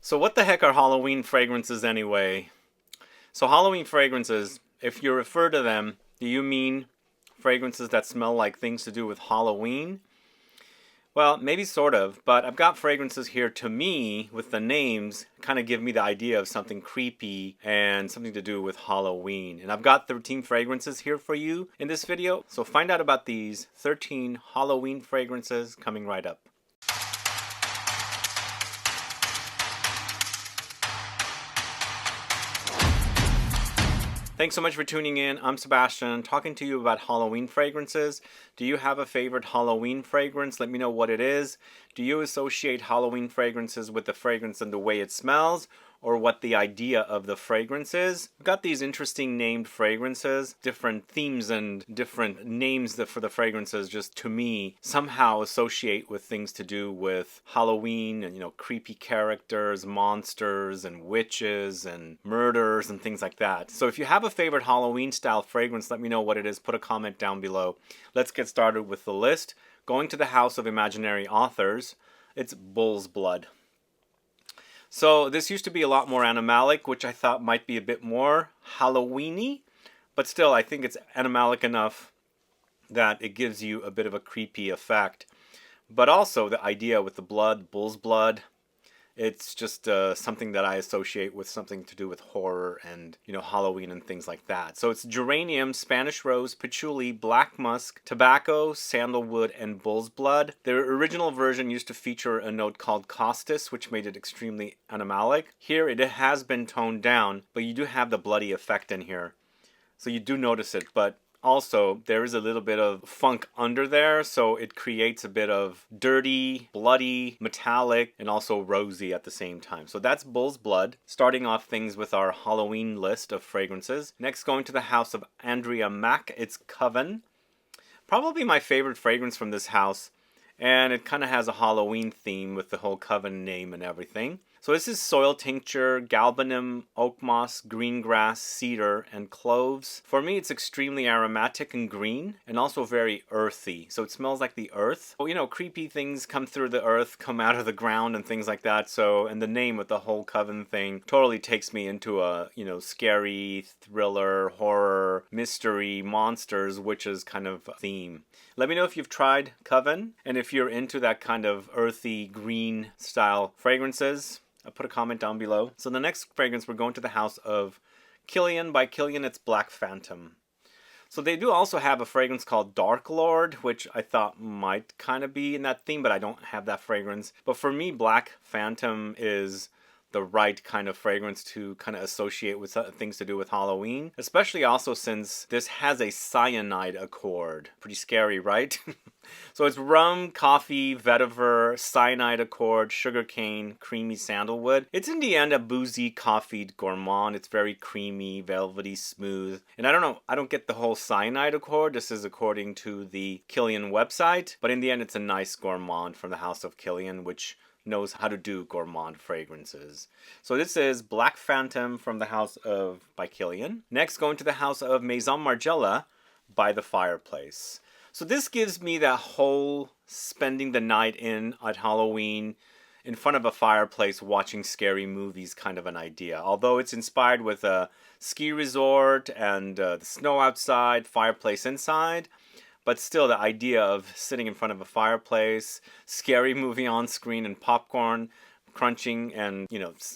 So what the heck are Halloween fragrances anyway? So Halloween fragrances, if you refer to them, do you mean fragrances that smell like things to do with Halloween? Well, maybe sort of, but I've got fragrances here to me with the names kind of give me the idea of something creepy and something to do with Halloween. And I've got 13 fragrances here for you in this video, so find out about these 13 Halloween fragrances coming right up. Thanks so much for tuning in. I'm Sebastian, talking to you about Halloween fragrances. Do you have a favorite Halloween fragrance? Let me know what it is. Do you associate Halloween fragrances with the fragrance and the way it smells, or what the idea of the fragrance is? I've got these interesting named fragrances, different themes and different names for the fragrances just to me somehow associate with things to do with Halloween and, creepy characters, monsters and witches and murders and things like that. So if you have a favorite Halloween style fragrance, let me know what it is. Put a comment down below. Let's get started with the list. Going to the house of imaginary authors, it's Bull's Blood. So this used to be a lot more animalic, which I thought might be a bit more Halloween-y, but still I think it's animalic enough that it gives you a bit of a creepy effect. But also the idea with the blood, bull's blood, it's just something that I associate with something to do with horror and, Halloween and things like that. So it's geranium, Spanish rose, patchouli, black musk, tobacco, sandalwood, and bull's blood. The original version used to feature a note called caustic, which made it extremely animalic. Here it has been toned down, but you do have the bloody effect in here. So you do notice it, but also, there is a little bit of funk under there, so it creates a bit of dirty, bloody, metallic, and also rosy at the same time. So that's Bull's Blood, starting off things with our Halloween list of fragrances. Next, going to the house of ANDREA MAACK, it's Coven. Probably my favorite fragrance from this house, and it kind of has a Halloween theme with the whole Coven name and everything. So this is soil tincture, Galbanum, Oakmoss, green grass, Cedar, and Cloves. For me, it's extremely aromatic and green, and also very earthy. So it smells like the earth. Well, creepy things come through the earth, come out of the ground, and things like that. So, and the name with the whole Coven thing totally takes me into a, scary, thriller, horror, mystery, monsters, witches kind of theme. Let me know if you've tried Coven, and if you're into that kind of earthy, green style fragrances. I'll put a comment down below. So the next fragrance, we're going to the house of KILIAN. By KILIAN, it's Black Phantom. So they do also have a fragrance called Dark Lord, which I thought might kind of be in that theme, but I don't have that fragrance. But for me, Black Phantom is the right kind of fragrance to kind of associate with things to do with Halloween, especially also since this has a cyanide accord. Pretty scary, right? So it's rum, coffee, vetiver, cyanide accord, sugarcane, creamy sandalwood. It's in the end a boozy, coffeed gourmand. It's very creamy, velvety, smooth. And I don't know, I don't get the whole cyanide accord. This is according to the KILIAN website. But in the end, it's a nice gourmand from the house of KILIAN, which knows how to do gourmand fragrances. So this is Black Phantom from the house of by KILIAN. Next, going to the house of MAISON MARGIELA by the Fireplace. So this gives me that whole spending the night at Halloween in front of a fireplace watching scary movies kind of an idea. Although it's inspired with a ski resort and the snow outside, fireplace inside. But still, the idea of sitting in front of a fireplace, scary movie on screen, and popcorn crunching, and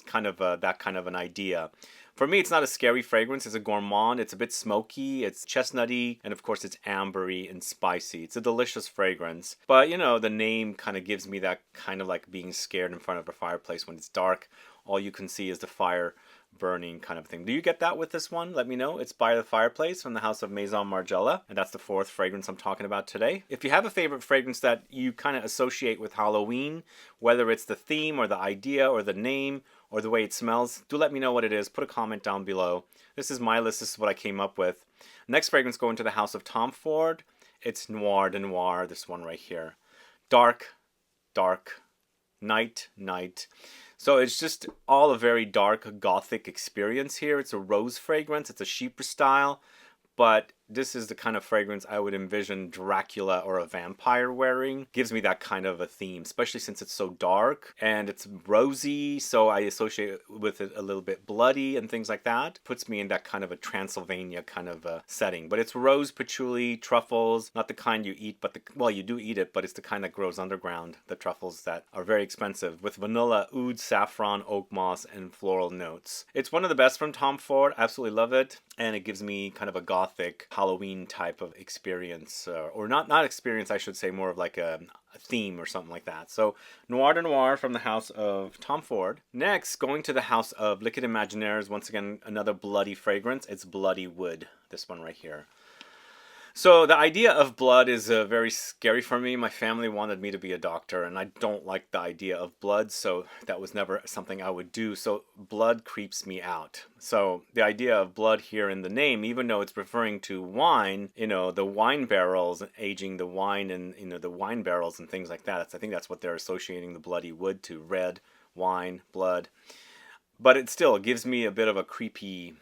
kind of that kind of an idea. For me, it's not a scary fragrance. It's a gourmand. It's a bit smoky. It's chestnutty, and of course, it's ambery and spicy. It's a delicious fragrance. But the name kind of gives me that kind of like being scared in front of a fireplace when it's dark. All you can see is the fire burning kind of thing. Do you get that with this one? Let me know. It's by the Fireplace from the house of MAISON MARGIELA, and that's the fourth fragrance I'm talking about today. If you have a favorite fragrance that you kind of associate with Halloween, whether it's the theme or the idea or the name or the way it smells, do let me know what it is. Put a comment down below. This is my list. This is what I came up with. Next fragrance going to the house of Tom Ford. It's Noir de Noir, this one right here. Dark, dark, night, night. So it's just all a very dark gothic experience here. It's a rose fragrance. It's a chypre style, but This is the kind of fragrance I would envision Dracula or a vampire wearing. Gives me that kind of a theme, especially since it's so dark and it's rosy, so I associate with it a little bit bloody and things like that. Puts me in that kind of a Transylvania kind of a setting. But it's rose, patchouli, truffles, not the kind you eat, but well, you do eat it, but it's the kind that grows underground, the truffles that are very expensive, with vanilla, oud, saffron, oak moss, and floral notes. It's one of the best from Tom Ford. Absolutely love it, and it gives me kind of a gothic Halloween type of experience, or not experience, I should say, more of like a theme or something like that. So Noir de Noir from the house of Tom Ford. Next, going to the house of Liquid Imaginaires, once again another bloody fragrance. It's Bloody Wood, this one right here. So the idea of blood is very scary for me. My family wanted me to be a doctor, and I don't like the idea of blood, so that was never something I would do. So blood creeps me out. So the idea of blood here in the name, even though it's referring to wine, you know, the wine barrels, aging the wine, and you know, the wine barrels and things like that. I think that's what they're associating the bloody wood to: red wine, blood. But it still gives me a bit of a creepy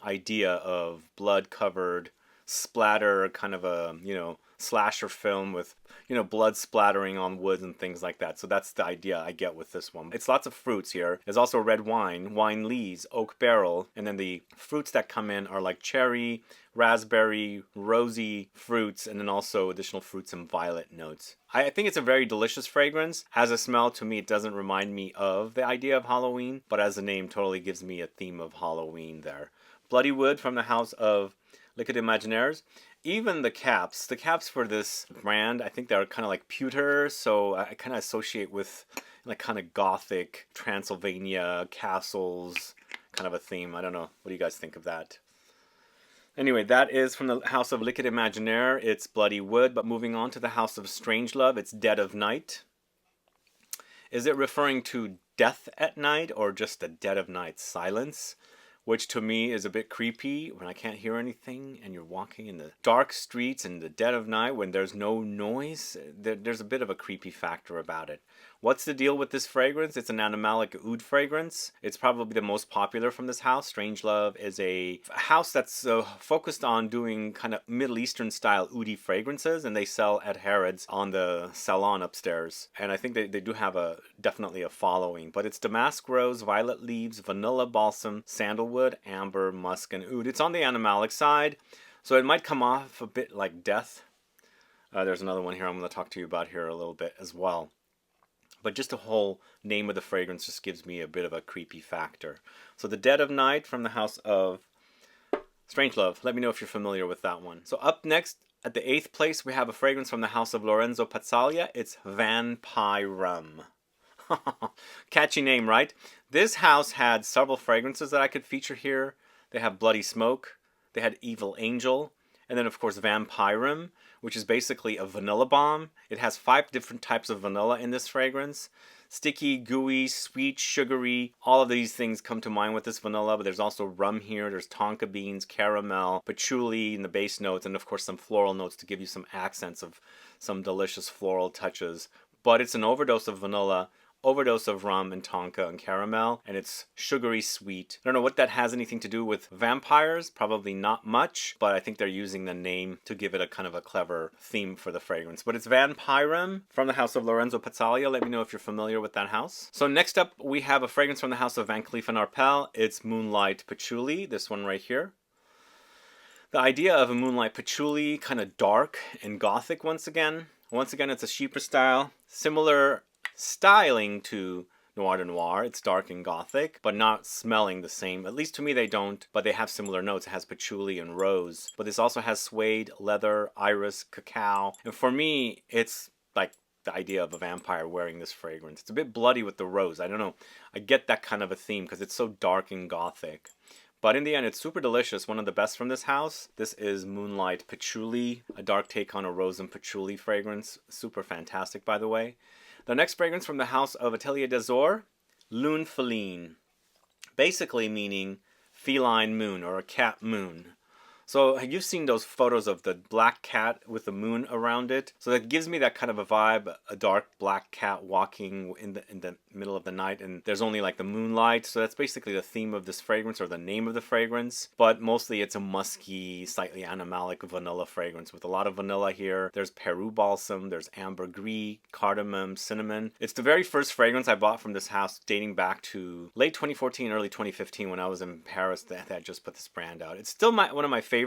idea of blood-covered splatter, kind of a, you know, slasher film with, you know, blood splattering on wood and things like that. So that's the idea I get with this one. It's lots of fruits here. There's also red wine, wine lees, oak barrel, and then the fruits that come in are like cherry, raspberry, rosy fruits, and then also additional fruits and violet notes. I think it's a very delicious fragrance. As a smell, to me, it doesn't remind me of the idea of Halloween, but as a name, totally gives me a theme of Halloween there. Bloody Wood from the house of Liquid Imaginaires. Even the caps for this brand, I think they're kind of like pewter, so I kind of associate with like kind of gothic Transylvania castles kind of a theme. I don't know. What do you guys think of that? Anyway, that is from the house of Liquid Imaginaire. It's Bloody Wood. But moving on to the house of Strangelove, it's Dead of Night. Is it referring to death at night or just the dead of night silence? Which to me is a bit creepy when I can't hear anything and you're walking in the dark streets in the dead of night when there's no noise. There's a bit of a creepy factor about it. What's the deal with this fragrance? It's an animalic oud fragrance. It's probably the most popular from this house. Strangelove is a house that's focused on doing kind of Middle Eastern style oudy fragrances, and they sell at Harrods on the salon upstairs. And I think they do have definitely a following. But it's damask rose, violet leaves, vanilla balsam, sandalwood, amber, musk, and oud. It's on the animalic side, so it might come off a bit like death. There's another one here I'm going to talk to you about here a little bit as well. But just the whole name of the fragrance just gives me a bit of a creepy factor. So the Dead of Night from the house of Strangelove. Let me know if you're familiar with that one. So up next, at the 8th place, we have a fragrance from the house of LORENZO PAZZAGLIA. It's Vampirum. Catchy name, right? This house had several fragrances that I could feature here. They have Bloody Smoke. They had Evil Angel. And then, of course, Vampirum, which is basically a vanilla bomb. It has 5 different types of vanilla in this fragrance. Sticky, gooey, sweet, sugary. All of these things come to mind with this vanilla, but there's also rum here. There's tonka beans, caramel, patchouli in the base notes, and of course some floral notes to give you some accents of some delicious floral touches. But it's an overdose of vanilla, overdose of rum and tonka and caramel, and it's sugary sweet. I don't know what that has anything to do with vampires, probably not much, but I think they're using the name to give it a kind of a clever theme for the fragrance. But it's Vampirum from the house of LORENZO PAZZAGLIA. Let me know if you're familiar with that house. So next up, we have a fragrance from the house of Van Cleef & Arpels. It's Moonlight Patchouli, this one right here. The idea of a Moonlight Patchouli, kind of dark and gothic once again. Once again, it's a Chypre style, similar styling to Noir de Noir. It's dark and gothic, but not smelling the same. At least to me they don't, but they have similar notes. It has patchouli and rose. But this also has suede, leather, iris, cacao. And for me, it's like the idea of a vampire wearing this fragrance. It's a bit bloody with the rose. I don't know. I get that kind of a theme because it's so dark and gothic. But in the end, it's super delicious. One of the best from this house. This is Moonlight Patchouli, a dark take on a rose and patchouli fragrance. Super fantastic, by the way. The next fragrance from the house of Atelier des Ors, Lune Feline. Basically meaning feline moon or a cat moon. So you've seen those photos of the black cat with the moon around it. So that gives me that kind of a vibe, a dark black cat walking in the middle of the night, and there's only like the moonlight. So that's basically the theme of this fragrance, or the name of the fragrance. But mostly it's a musky, slightly animalic vanilla fragrance with a lot of vanilla here. There's Peru balsam, there's ambergris, cardamom, cinnamon. It's the very first fragrance I bought from this house dating back to late 2014, early 2015 when I was in Paris that I just put this brand out. It's still one of my favorites.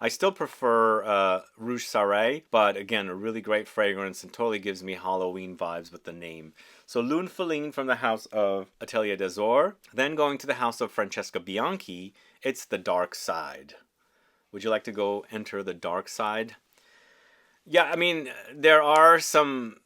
I still prefer Rouge Sarre, but again, a really great fragrance and totally gives me Halloween vibes with the name. So Lune Feline from the house of Atelier des Ors. Then going to the house of Francesca Bianchi, it's the Dark Side. Would you like to go enter the Dark Side? Yeah, I mean, there are some,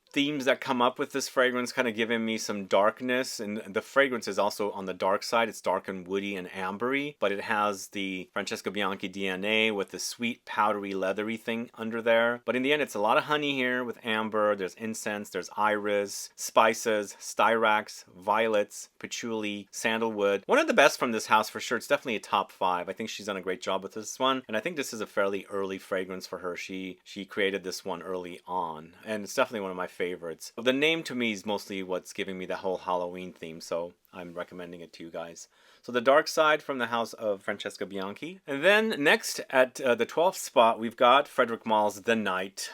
themes that come up with this fragrance, kind of giving me some darkness, and the fragrance is also on the dark side. It's dark and woody and ambery, but it has the Francesca Bianchi DNA with the sweet powdery leathery thing under there. But in the end, it's a lot of honey here with amber. There's incense, there's iris, spices, styrax, violets, patchouli, sandalwood. One of the best from this house for sure. It's definitely a top 5. I think she's done a great job with this one, and I think this is a fairly early fragrance for her. She created this one early on, and it's definitely one of my favorites. The name to me is mostly what's giving me the whole Halloween theme, so I'm recommending it to you guys. So the Dark Side from the house of Francesca Bianchi. And then next at the 12th spot, we've got Frederic Malle's The Night.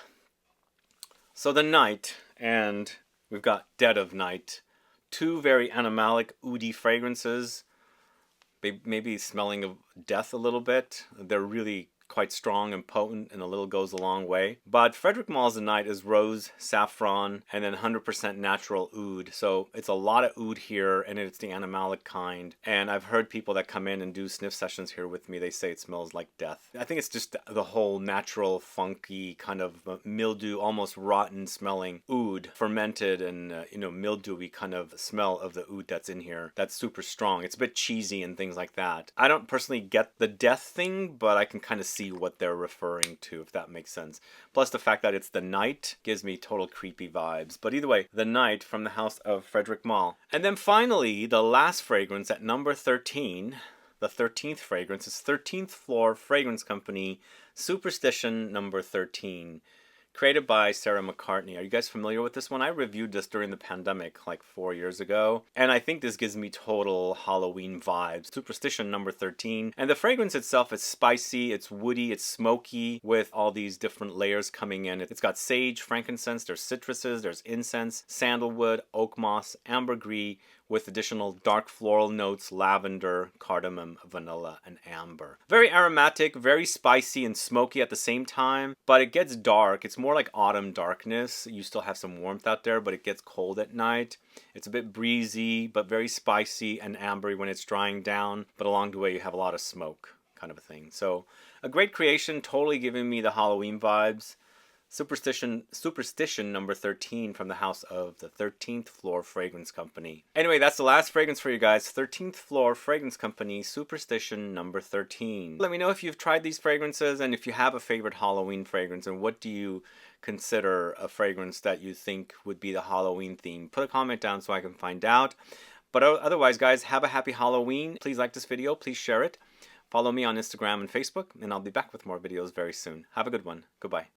So The Night, and we've got Dead of Night. Two very animalic, oody fragrances. Maybe smelling of death a little bit. They're really quite strong and potent, and a little goes a long way. But Frederic Malle's The Night is rose, saffron, and then 100% natural oud. So it's a lot of oud here, and it's the animalic kind. And I've heard people that come in and do sniff sessions here with me, they say it smells like death. I think it's just the whole natural, funky, kind of mildew, almost rotten smelling oud, fermented and, mildewy kind of smell of the oud that's in here. That's super strong. It's a bit cheesy and things like that. I don't personally get the death thing, but I can kind of see what they're referring to, if that makes sense. Plus the fact that it's the night gives me total creepy vibes. But either way, The Night from the house of Frederic Malle. And then finally, the last fragrance at number 13, the 13th fragrance, is 13th Floor Fragrance Company Superstition number 13. Created by Sarah McCartney. Are you guys familiar with this one? I reviewed this during the pandemic like 4 years ago, and I think this gives me total Halloween vibes. Superstition number 13. And the fragrance itself is spicy, it's woody, it's smoky, with all these different layers coming in. It's got sage, frankincense, there's citruses, there's incense, sandalwood, oak moss, ambergris, with additional dark floral notes, lavender, cardamom, vanilla, and amber. Very aromatic, very spicy and smoky at the same time, but it gets dark. It's more like autumn darkness. You still have some warmth out there, but it gets cold at night. It's a bit breezy, but very spicy and ambery when it's drying down, but along the way you have a lot of smoke, kind of a thing. So a great creation, totally giving me the Halloween vibes. Superstition number 13 from the house of the 13th Floor Fragrance Company. Anyway, that's the last fragrance for you guys. 13th Floor Fragrance Company, Superstition number 13. Let me know if you've tried these fragrances and if you have a favorite Halloween fragrance, and what do you consider a fragrance that you think would be the Halloween theme. Put a comment down so I can find out. But otherwise, guys, have a happy Halloween. Please like this video. Please share it. Follow me on Instagram and Facebook, and I'll be back with more videos very soon. Have a good one. Goodbye.